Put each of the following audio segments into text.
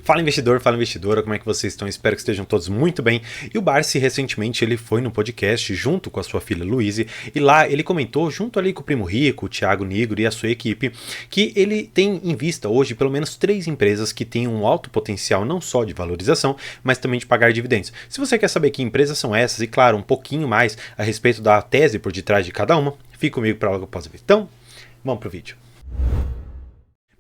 Fala investidor, fala investidora, como é que vocês estão? Espero que estejam todos muito bem. E o Barsi recentemente ele foi no podcast junto com a sua filha Luíse e lá ele comentou junto ali com o Primo Rico, o Thiago Nigro e a sua equipe que ele tem em vista hoje pelo menos 3 empresas que têm um alto potencial não só de valorização, mas também de pagar dividendos. Se você quer saber que empresas são essas e claro, um pouquinho mais a respeito da tese por detrás de cada uma, fique comigo para logo após o vídeo. Então, vamos pro vídeo.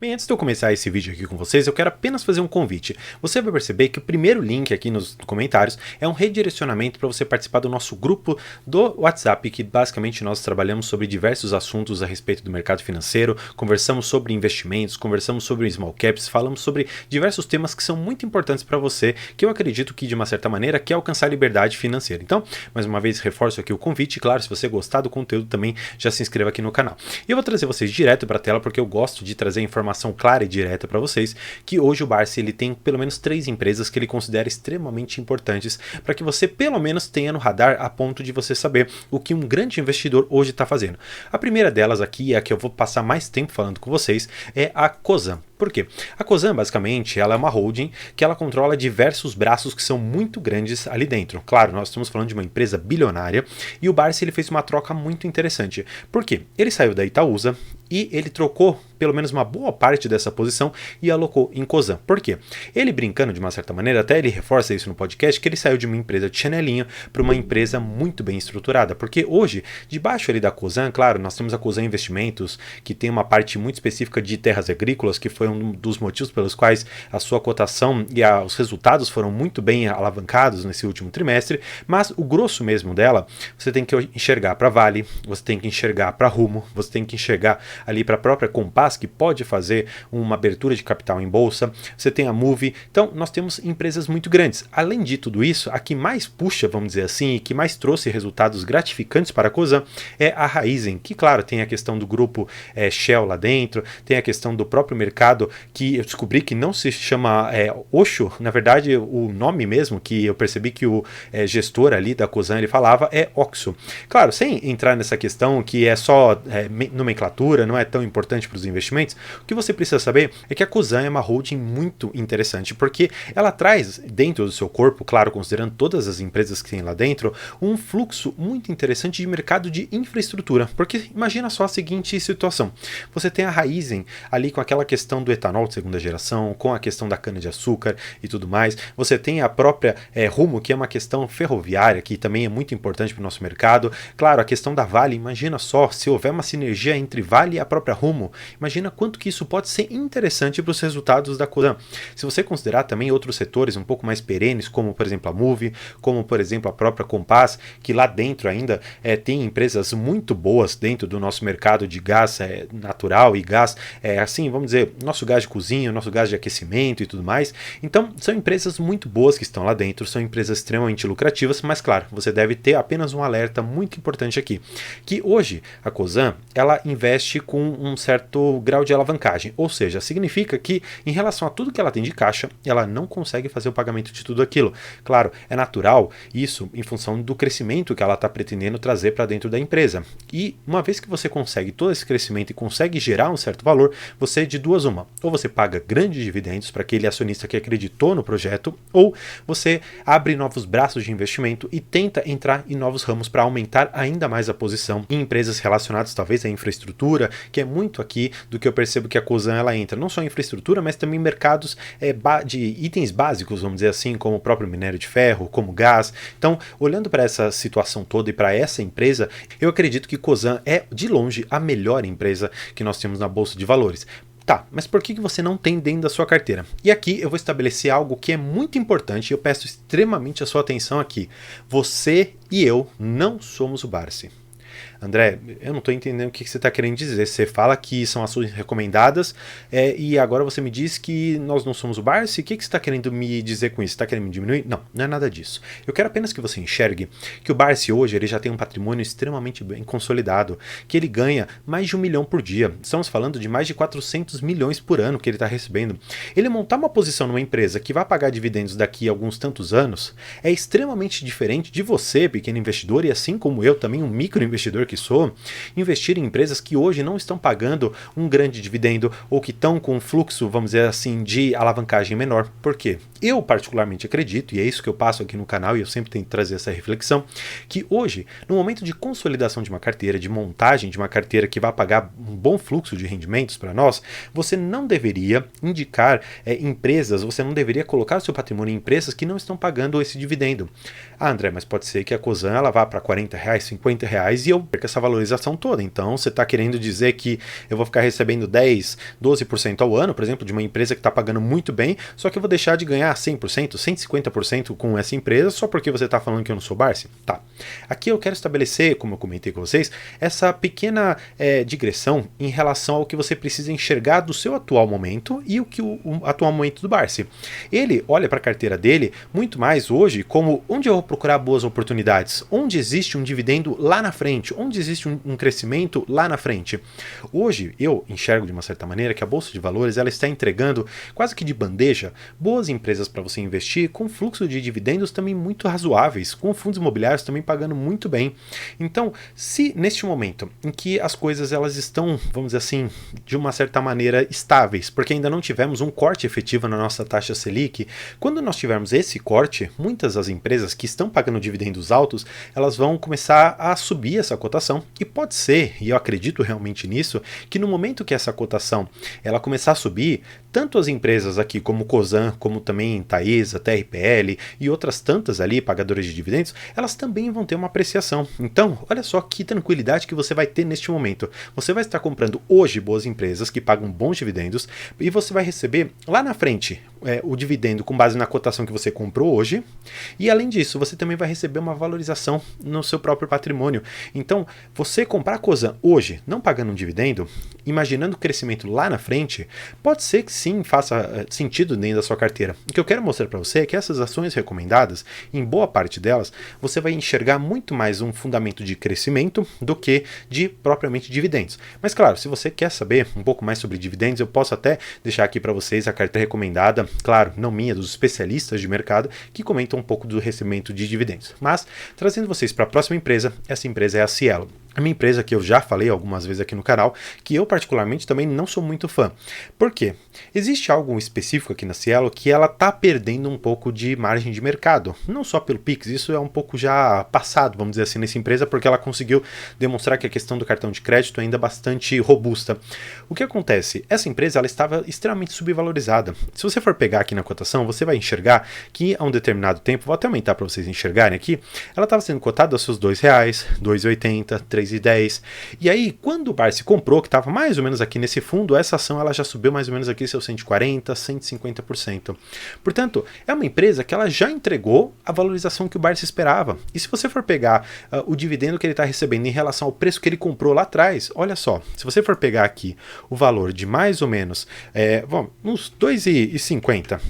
Bem, antes de eu começar esse vídeo aqui com vocês, eu quero apenas fazer um convite. Você vai perceber que o primeiro link aqui nos comentários é um redirecionamento para você participar do nosso grupo do WhatsApp, que basicamente nós trabalhamos sobre diversos assuntos a respeito do mercado financeiro, conversamos sobre investimentos, conversamos sobre small caps, falamos sobre diversos temas que são muito importantes para você, que eu acredito que de uma certa maneira quer alcançar a liberdade financeira. Então, mais uma vez reforço aqui o convite, e claro, se você gostar do conteúdo também já se inscreva aqui no canal. E eu vou trazer vocês direto para a tela porque eu gosto de trazer informação clara e direta para vocês, que hoje o Barsi ele tem pelo menos 3 empresas que ele considera extremamente importantes para que você pelo menos tenha no radar a ponto de você saber o que um grande investidor hoje está fazendo. A primeira delas aqui, a que eu vou passar mais tempo falando com vocês, é a Cosan. Por quê? A Cosan, basicamente, ela é uma holding que ela controla diversos braços que são muito grandes ali dentro. Claro, nós estamos falando de uma empresa bilionária e o Barsi ele fez uma troca muito interessante. Por quê? Ele saiu da Itaúsa e ele trocou pelo menos uma boa parte dessa posição e alocou em Cosan. Por quê? Ele brincando de uma certa maneira, até ele reforça isso no podcast, que ele saiu de uma empresa de chinelinho para uma empresa muito bem estruturada. Porque hoje, debaixo ali da Cosan, claro, nós temos a Cosan Investimentos, que tem uma parte muito específica de terras agrícolas, que foi um dos motivos pelos quais a sua cotação e os resultados foram muito bem alavancados nesse último trimestre, mas o grosso mesmo dela, você tem que enxergar para Vale, você tem que enxergar para Rumo, você tem que enxergar ali para a própria Compass, que pode fazer uma abertura de capital em bolsa, você tem a Moove, então nós temos empresas muito grandes. Além de tudo isso, a que mais puxa, vamos dizer assim, e que mais trouxe resultados gratificantes para a Cosan é a Raízen, que claro, tem a questão do grupo Shell lá dentro, tem a questão do próprio mercado, que eu descobri que não se chama Osho, na verdade o nome mesmo, que eu percebi que o gestor ali da Cosan ele falava é Oxo. Claro, sem entrar nessa questão que é só nomenclatura, não é tão importante para os investimentos, o que você precisa saber é que a Cosan é uma holding muito interessante, porque ela traz dentro do seu corpo, claro, considerando todas as empresas que tem lá dentro, um fluxo muito interessante de mercado de infraestrutura, porque imagina só a seguinte situação, você tem a Raízen ali com aquela questão do etanol de segunda geração, com a questão da cana-de-açúcar e tudo mais, você tem a própria Rumo, que é uma questão ferroviária, que também é muito importante para o nosso mercado, claro, a questão da Vale, imagina só, se houver uma sinergia entre Vale e a própria Rumo, imagina quanto que isso pode ser interessante para os resultados da Cosan. Se você considerar também outros setores um pouco mais perenes, como por exemplo a Moove, como por exemplo a própria Compass, que lá dentro ainda tem empresas muito boas dentro do nosso mercado de gás natural e gás, assim, vamos dizer, nosso gás de cozinha, nosso gás de aquecimento e tudo mais. Então, são empresas muito boas que estão lá dentro, são empresas extremamente lucrativas, mas claro, você deve ter apenas um alerta muito importante aqui, que hoje a Cosan, ela investe com um certo grau de alavancagem, ou seja, significa que em relação a tudo que ela tem de caixa, ela não consegue fazer o pagamento de tudo aquilo. Claro, é natural isso em função do crescimento que ela está pretendendo trazer para dentro da empresa. E uma vez que você consegue todo esse crescimento e consegue gerar um certo valor, você de duas uma, ou você paga grandes dividendos para aquele acionista que acreditou no projeto, ou você abre novos braços de investimento e tenta entrar em novos ramos para aumentar ainda mais a posição em empresas relacionadas talvez à infraestrutura, que é muito aqui do que eu percebo que a Cosan ela entra, não só em infraestrutura, mas também em mercados de itens básicos, vamos dizer assim, como o próprio minério de ferro, como gás. Então, olhando para essa situação toda e para essa empresa, eu acredito que Cosan é de longe a melhor empresa que nós temos na Bolsa de Valores. Tá, mas por que você não tem dentro da sua carteira? E aqui eu vou estabelecer algo que é muito importante e eu peço extremamente a sua atenção aqui. Você e eu não somos o Barsi. André, eu não estou entendendo o que você está querendo dizer. Você fala que são ações recomendadas e agora você me diz que nós não somos o Barsi. O que você está querendo me dizer com isso? Você está querendo me diminuir? Não, não é nada disso. Eu quero apenas que você enxergue que o Barsi hoje ele já tem um patrimônio extremamente bem consolidado, que ele ganha mais de 1 milhão por dia. Estamos falando de mais de 400 milhões por ano que ele está recebendo. Ele montar uma posição numa empresa que vai pagar dividendos daqui a alguns tantos anos é extremamente diferente de você, pequeno investidor, e assim como eu também, um micro investidor que sou, investir em empresas que hoje não estão pagando um grande dividendo ou que estão com um fluxo, vamos dizer assim, de alavancagem menor. Por quê? Eu particularmente acredito, e é isso que eu passo aqui no canal e eu sempre tento trazer essa reflexão, que hoje, no momento de consolidação de uma carteira, de montagem de uma carteira que vai pagar um bom fluxo de rendimentos para nós, você não deveria indicar empresas, você não deveria colocar o seu patrimônio em empresas que não estão pagando esse dividendo. Ah, André, mas pode ser que a Cosan ela vá para R$40, R$50 e eu perca essa valorização toda. Então você está querendo dizer que eu vou ficar recebendo 10, 12% ao ano, por exemplo, de uma empresa que está pagando muito bem, só que eu vou deixar de ganhar 100%, 150% com essa empresa só porque você está falando que eu não sou Barsi? Tá. Aqui eu quero estabelecer, como eu comentei com vocês, essa pequena digressão em relação ao que você precisa enxergar do seu atual momento e o que o atual momento do Barsi. Ele olha para a carteira dele muito mais hoje como onde eu vou procurar boas oportunidades, onde existe um dividendo lá na frente, onde existe um crescimento lá na frente. Hoje eu enxergo de uma certa maneira que a Bolsa de Valores ela está entregando quase que de bandeja boas empresas para você investir com fluxo de dividendos também muito razoáveis, com fundos imobiliários também pagando muito bem. Então, se neste momento em que as coisas elas estão, vamos dizer assim, de uma certa maneira estáveis, porque ainda não tivemos um corte efetivo na nossa taxa Selic, quando nós tivermos esse corte, muitas das empresas que estão pagando dividendos altos, elas vão começar a subir essa cotação e pode ser, e eu acredito realmente nisso, que no momento que essa cotação ela começar a subir, tanto as empresas aqui como Cosan, como também Taesa, TRPL e outras tantas ali, pagadoras de dividendos, elas também vão ter uma apreciação. Então, olha só que tranquilidade que você vai ter neste momento. Você vai estar comprando hoje boas empresas que pagam bons dividendos e você vai receber lá na frente o dividendo com base na cotação que você comprou hoje e além disso, você também vai receber uma valorização no seu próprio patrimônio. Então, você comprar a Cosan hoje, não pagando um dividendo, imaginando o crescimento lá na frente, pode ser que sim faça sentido dentro da sua carteira. O que eu quero mostrar para você é que essas ações recomendadas, em boa parte delas, você vai enxergar muito mais um fundamento de crescimento do que de propriamente dividendos. Mas claro, se você quer saber um pouco mais sobre dividendos, eu posso até deixar aqui para vocês a carteira recomendada, claro, não minha, dos especialistas de mercado, que comentam um pouco do recebimento de dividendos. Mas, trazendo vocês para a próxima empresa, essa empresa é a Cielo. A minha empresa que eu já falei algumas vezes aqui no canal, que eu particularmente também não sou muito fã. Por quê? Existe algo específico aqui na Cielo que ela está perdendo um pouco de margem de mercado. Não só pelo Pix, isso é um pouco já passado, vamos dizer assim, nessa empresa, porque ela conseguiu demonstrar que a questão do cartão de crédito é ainda bastante robusta. O que acontece? Essa empresa ela estava extremamente subvalorizada. Se você for pegar aqui na cotação, você vai enxergar que a um determinado tempo, vou até aumentar para vocês enxergarem aqui, ela estava sendo cotada aos seus R$2, R$2,80, R$3,10. E aí, quando o Barsi comprou, que estava mais ou menos aqui nesse fundo, essa ação ela já subiu mais ou menos aqui seus 140%, 150%. Portanto, é uma empresa que ela já entregou a valorização que o Barsi esperava. E se você for pegar o dividendo que ele está recebendo em relação ao preço que ele comprou lá atrás, olha só, se você for pegar aqui o valor de mais ou menos uns R$2,50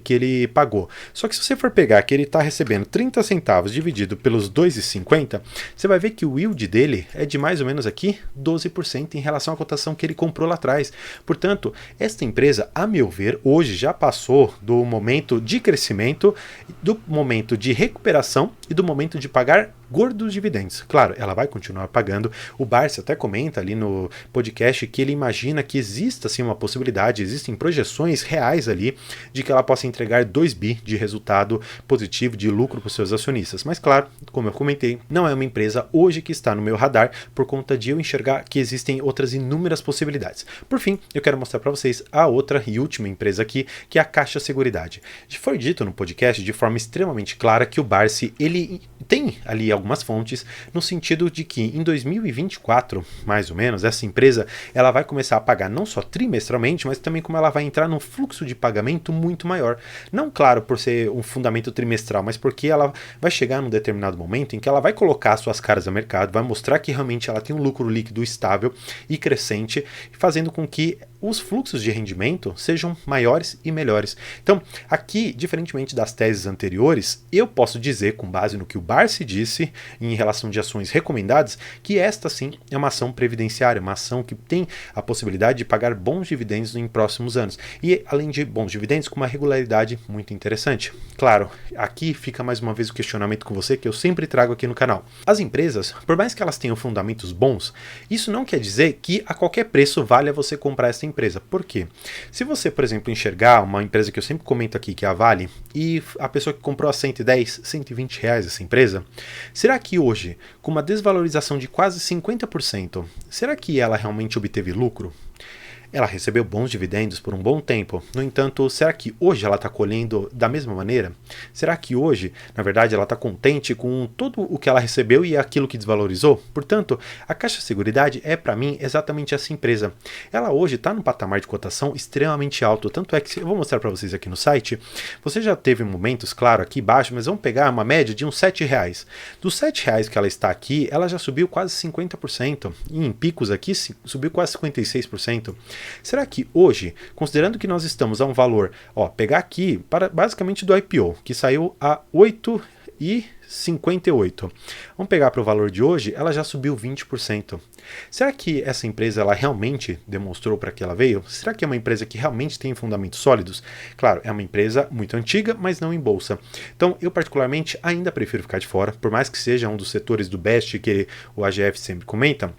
que ele pagou, só que se você for pegar que ele está recebendo 30 centavos dividido pelos R$2,50, você vai ver que o yield dele é de mais ou menos aqui 12% em relação à cotação que ele comprou lá atrás. Portanto, esta empresa, a meu ver, hoje já passou do momento de crescimento, do momento de recuperação e do momento de pagar gordos dividendos. Claro, ela vai continuar pagando. O Barsi até comenta ali no podcast que ele imagina que exista sim uma possibilidade, existem projeções reais ali de que ela possa entregar 2 bi de resultado positivo, de lucro para os seus acionistas. Mas claro, como eu comentei, não é uma empresa hoje que está no meu radar por conta de eu enxergar que existem outras inúmeras possibilidades. Por fim, eu quero mostrar para vocês a outra e última empresa aqui, que é a Caixa Seguridade. Foi dito no podcast de forma extremamente clara que o Barsi, ele tem ali algumas fontes no sentido de que em 2024, mais ou menos, essa empresa ela vai começar a pagar não só trimestralmente, mas também como ela vai entrar num fluxo de pagamento muito maior. Não, claro, por ser um fundamento trimestral, mas porque ela vai chegar num determinado momento em que ela vai colocar suas caras ao mercado, vai mostrar que realmente ela tem um lucro líquido estável e crescente, fazendo com que os fluxos de rendimento sejam maiores e melhores. Então, aqui, diferentemente das teses anteriores, eu posso dizer, com base base no que o Barsi disse em relação de ações recomendadas, que esta sim é uma ação previdenciária, uma ação que tem a possibilidade de pagar bons dividendos em próximos anos. E além de bons dividendos, com uma regularidade muito interessante. Claro, aqui fica mais uma vez o questionamento com você que eu sempre trago aqui no canal. As empresas, por mais que elas tenham fundamentos bons, isso não quer dizer que a qualquer preço vale a você comprar essa empresa. Por quê? Se você, por exemplo, enxergar uma empresa que eu sempre comento aqui, que é a Vale, e a pessoa que comprou a 110, 120 reais essa empresa, será que hoje, com uma desvalorização de quase 50%, será que ela realmente obteve lucro? Ela recebeu bons dividendos por um bom tempo. No entanto, será que hoje ela está colhendo da mesma maneira? Será que hoje, na verdade, ela está contente com tudo o que ela recebeu e aquilo que desvalorizou? Portanto, a Caixa Seguridade é, para mim, exatamente essa empresa. Ela hoje está num patamar de cotação extremamente alto. Tanto é que, eu vou mostrar para vocês aqui no site, você já teve momentos, claro, aqui embaixo, mas vamos pegar uma média de uns R$7. Dos R$7 que ela está aqui, ela já subiu quase 50%. E em picos aqui, subiu quase 56%. Será que hoje, considerando que nós estamos a um valor, pegar aqui, basicamente do IPO, que saiu a 8,58. Vamos pegar para o valor de hoje, ela já subiu 20%. Será que essa empresa ela realmente demonstrou para que ela veio? Será que é uma empresa que realmente tem fundamentos sólidos? Claro, é uma empresa muito antiga, mas não em bolsa. Então, eu particularmente ainda prefiro ficar de fora, por mais que seja um dos setores do Best que o AGF sempre comenta.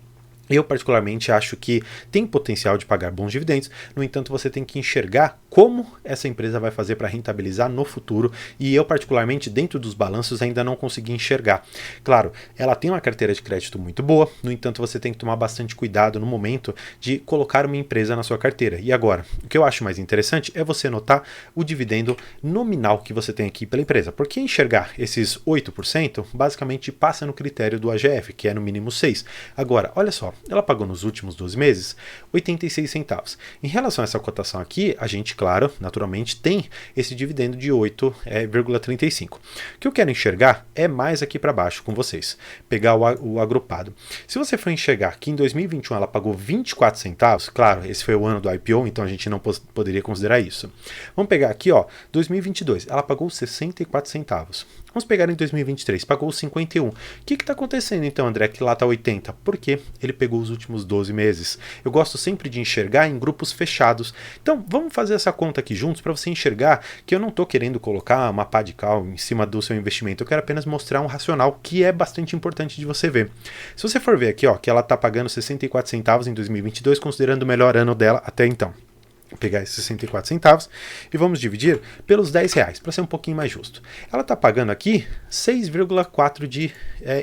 Eu particularmente acho que tem potencial de pagar bons dividendos, no entanto você tem que enxergar como essa empresa vai fazer para rentabilizar no futuro e eu particularmente dentro dos balanços ainda não consegui enxergar. Claro, ela tem uma carteira de crédito muito boa, no entanto você tem que tomar bastante cuidado no momento de colocar uma empresa na sua carteira. E agora, o que eu acho mais interessante é você notar o dividendo nominal que você tem aqui pela empresa, porque enxergar esses 8% basicamente passa no critério do AGF, que é no mínimo 6%. Agora, olha só, ela pagou nos últimos 12 meses 86 centavos. Em relação a essa cotação aqui, a gente, claro, naturalmente tem esse dividendo de 8,35. O que eu quero enxergar é mais aqui para baixo com vocês, pegar o agrupado. Se você for enxergar que em 2021 ela pagou 24 centavos, claro, esse foi o ano do IPO, então a gente não poderia considerar isso. Vamos pegar aqui, 2022, ela pagou 64 centavos. Vamos pegar em 2023, pagou 51. O que está acontecendo então, André, que lá está 80? Porque ele pegou os últimos 12 meses. Eu gosto sempre de enxergar em grupos fechados. Então, vamos fazer essa conta aqui juntos para você enxergar que eu não estou querendo colocar uma pá de cal em cima do seu investimento. Eu quero apenas mostrar um racional que é bastante importante de você ver. Se você for ver aqui, que ela está pagando 64 centavos em 2022, considerando o melhor ano dela até então. Vou pegar esses 64 centavos e vamos dividir pelos R$10, para ser um pouquinho mais justo. Ela está pagando aqui 6,4 de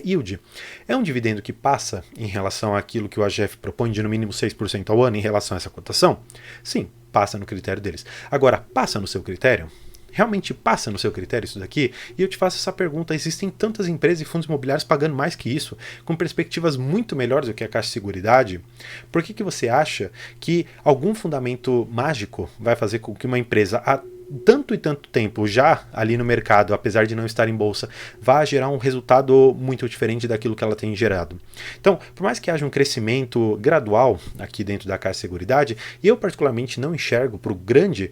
yield. É um dividendo que passa em relação àquilo que o AGF propõe de no mínimo 6% ao ano em relação a essa cotação? Sim, passa no critério deles. Agora, passa no seu critério? Realmente passa no seu critério isso daqui? E eu te faço essa pergunta, existem tantas empresas e fundos imobiliários pagando mais que isso, com perspectivas muito melhores do que a Caixa Seguridade. Por que você acha que algum fundamento mágico vai fazer com que uma empresa tanto e tanto tempo já ali no mercado, apesar de não estar em bolsa, vai gerar um resultado muito diferente daquilo que ela tem gerado? Então, por mais que haja um crescimento gradual aqui dentro da Caixa Seguridade, eu particularmente não enxergo para o grande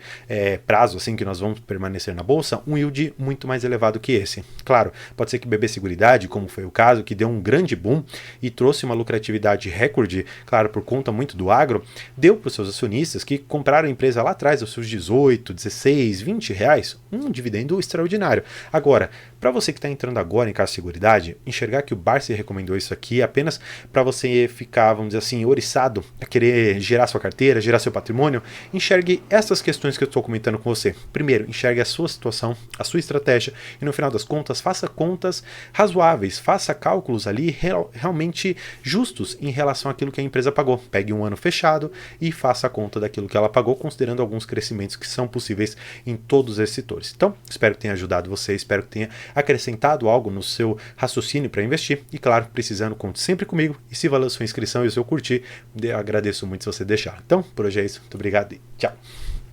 prazo assim que nós vamos permanecer na bolsa, um yield muito mais elevado que esse. Claro, pode ser que BB Seguridade, como foi o caso, que deu um grande boom e trouxe uma lucratividade recorde, claro, por conta muito do agro, deu para os seus acionistas que compraram a empresa lá atrás aos seus 18, 16, R$20, um dividendo extraordinário. Agora, para você que está entrando agora em Caixa Seguridade, enxergar que o Barsi recomendou isso aqui apenas para você ficar, vamos dizer assim, oriçado a querer gerar sua carteira, gerar seu patrimônio, enxergue essas questões que eu estou comentando com você. Primeiro, enxergue a sua situação, a sua estratégia e no final das contas, faça contas razoáveis, faça cálculos ali realmente justos em relação àquilo que a empresa pagou. Pegue um ano fechado e faça a conta daquilo que ela pagou, considerando alguns crescimentos que são possíveis em todos esses setores. Então, espero que tenha ajudado você, espero que tenha acrescentado algo no seu raciocínio para investir e, claro, precisando, conte sempre comigo e se valeu a sua inscrição e o seu curtir, eu agradeço muito se você deixar. Então, por hoje é isso. Muito obrigado e tchau!